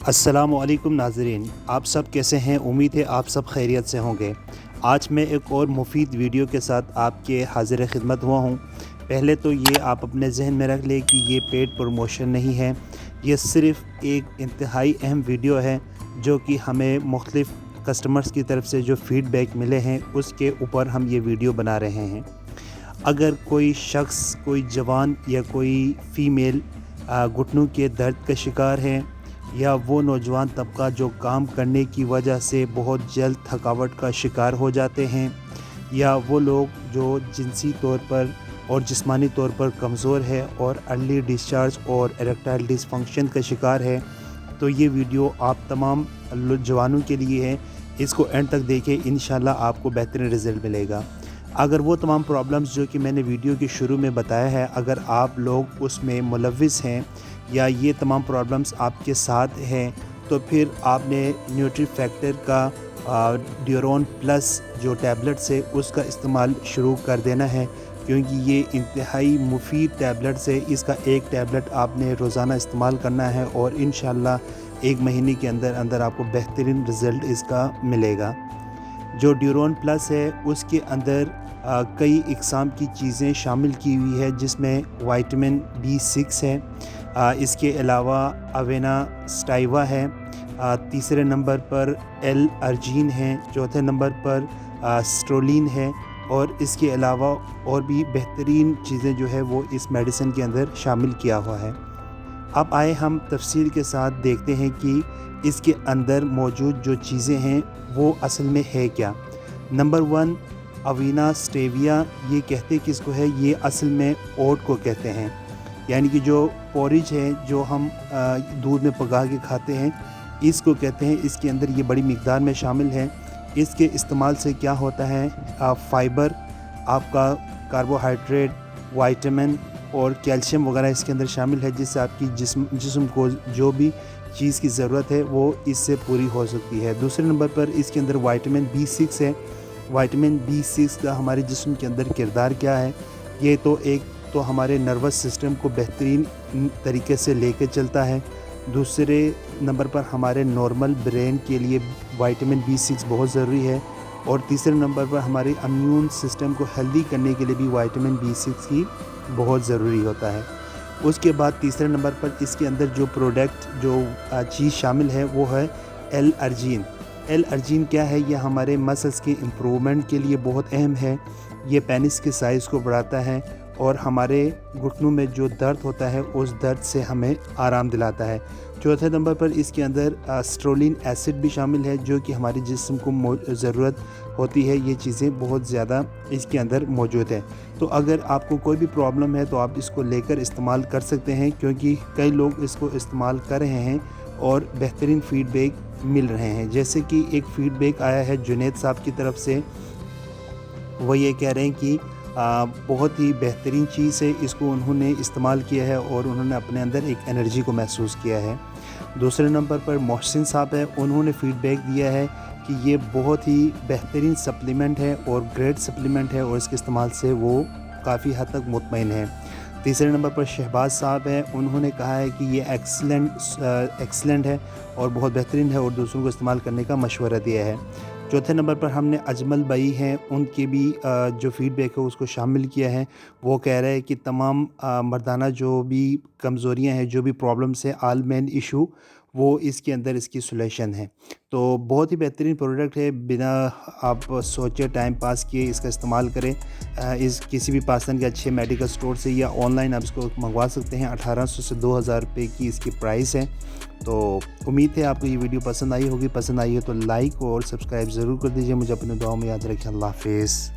अस्सलामुअलैकुम नाज़रीन, आप सब कैसे हैं। उम्मीद है आप सब खैरियत से होंगे। आज मैं एक और मुफीद वीडियो के साथ आपके हाजिर खिदमत हुआ हूँ। पहले तो ये आप अपने जहन में रख लें कि ये पेड प्रमोशन नहीं है, ये सिर्फ़ एक इंतहाई अहम वीडियो है जो कि हमें मुख्तलिफ़ कस्टमर्स की तरफ से जो फ़ीडबैक मिले हैं उसके ऊपर हम ये वीडियो बना रहे हैं। अगर कोई शख्स, कोई जवान या कोई फ़ीमेल घुटनों के दर्द का शिकार है, या वो नौजवान तबका जो काम करने की वजह से बहुत जल्द थकावट का शिकार हो जाते हैं, या वो लोग जो जिनसी तौर पर और जिस्मानी तौर पर कमज़ोर है और अर्ली डिस्चार्ज और इरेक्टाइल डिसफंक्शन का शिकार है, तो ये वीडियो आप तमाम जवानों के लिए है। इसको एंड तक देखें, इंशाल्लाह आपको बेहतरीन रिज़ल्ट मिलेगा। अगर वो तमाम प्रॉब्लम्स जो कि मैंने वीडियो के शुरू में बताया है, अगर आप लोग उसमें मुलव्विस हैं या ये तमाम प्रॉब्लम्स आपके साथ हैं, तो फिर आपने न्यूट्री फैक्टर का ड्यूरोन प्लस जो टैबलेट्स है उसका इस्तेमाल शुरू कर देना है, क्योंकि ये इंतहाई मुफीद टैबलेट्स है। इसका एक टैबलेट आपने रोज़ाना इस्तेमाल करना है और इंशाल्लाह 1 महीने के अंदर अंदर आपको बेहतरीन रिज़ल्ट इसका मिलेगा। जो ड्यूरोन प्लस है उसके अंदर कई इक़साम की चीज़ें शामिल की हुई है, जिसमें विटामिन B6 है, इसके अलावा अवेना स्टाइवा है, तीसरे नंबर पर एल अर्जीन है, चौथे नंबर पर स्ट्रोलिन है, और इसके अलावा और भी बेहतरीन चीज़ें जो है वो इस मेडिसिन के अंदर शामिल किया हुआ है। अब आए हम तफसील के साथ देखते हैं कि इसके अंदर मौजूद जो चीज़ें हैं वो असल में है क्या। नंबर 1 अवीना स्टेविया, ये कहते किसको है, ये असल में ओट को कहते हैं, यानी कि जो पोरिज है जो हम दूध में पका के खाते हैं इसको कहते हैं। इसके अंदर ये बड़ी मिक़दार में शामिल है। इसके इस्तेमाल से क्या होता है, फ़ाइबर, आपका कार्बोहाइड्रेट, विटामिन और कैल्शियम वगैरह इसके अंदर शामिल है, जिससे आपकी जिस्म को जो भी चीज़ की ज़रूरत है वो इससे पूरी हो सकती है। दूसरे नंबर पर इसके अंदर विटामिन B6 है। विटामिन B6 का हमारे जिस्म के अंदर किरदार क्या है, ये तो हमारे नर्वस सिस्टम को बेहतरीन तरीके से लेके चलता है। दूसरे नंबर पर हमारे नॉर्मल ब्रेन के लिए विटामिन B6 बहुत ज़रूरी है, और तीसरे नंबर पर हमारे इम्यून सिस्टम को हेल्दी करने के लिए भी विटामिन B6 की बहुत ज़रूरी होता है। उसके बाद तीसरे नंबर पर इसके अंदर जो प्रोडक्ट जो चीज़ शामिल है वो है एल अर्जीन। एल अर्जीन क्या है, ये हमारे मसल्स के इम्प्रूवमेंट के लिए बहुत अहम है। ये पेनिस के साइज़ को बढ़ाता है और हमारे घुटनों में जो दर्द होता है उस दर्द से हमें आराम दिलाता है। चौथे नंबर पर इसके अंदर स्ट्रोलिन एसिड भी शामिल है, जो कि हमारे जिस्म को ज़रूरत होती है। ये चीज़ें बहुत ज़्यादा इसके अंदर मौजूद है। तो अगर आपको कोई भी प्रॉब्लम है तो आप इसको लेकर इस्तेमाल कर सकते हैं, क्योंकि कई लोग इसको इस्तेमाल कर रहे हैं और बेहतरीन फ़ीडबैक मिल रहे हैं। जैसे कि एक फ़ीडबैक आया है जुनैद साहब की तरफ से, वो ये कह रहे हैं कि बहुत ही बेहतरीन चीज़ है, इसको उन्होंने इस्तेमाल किया है और उन्होंने अपने अंदर एक एनर्जी को महसूस किया है। दूसरे नंबर पर मोहसिन साहब है, उन्होंने फ़ीडबैक दिया है कि ये बहुत ही बेहतरीन सप्लीमेंट है और ग्रेट सप्लीमेंट है और इसके इस्तेमाल से वो काफ़ी हद तक मुतमईन है। तीसरे नंबर पर शहबाज साहब हैं, उन्होंने कहा है कि ये एक्सलेंट है और बहुत बेहतरीन है और दूसरों को इस्तेमाल करने का मशवरा दिया है। चौथे नंबर पर हमने अजमल भाई हैं, उनके भी जो फ़ीडबैक है उसको शामिल किया है। वो कह रहे हैं कि तमाम मर्दाना जो भी कमज़ोरियाँ हैं, जो भी प्रॉब्लम्स हैं, ऑल मेन इशू, वो इसके अंदर इसकी सॉल्यूशन है। तो बहुत ही बेहतरीन प्रोडक्ट है, बिना आप सोचे टाइम पास किए इसका इस्तेमाल करें। इस किसी भी पाकिस्तान के अच्छे मेडिकल स्टोर से या ऑनलाइन आप इसको मंगवा सकते हैं। 1800 से 2000 रुपये की इसकी प्राइस है। तो उम्मीद है आपको ये वीडियो पसंद आई होगी। पसंद आई है तो लाइक और सब्सक्राइब ज़रूर कर दीजिए। मुझे अपने दुआओं में याद रखें। अल्लाह हाफ़िज़।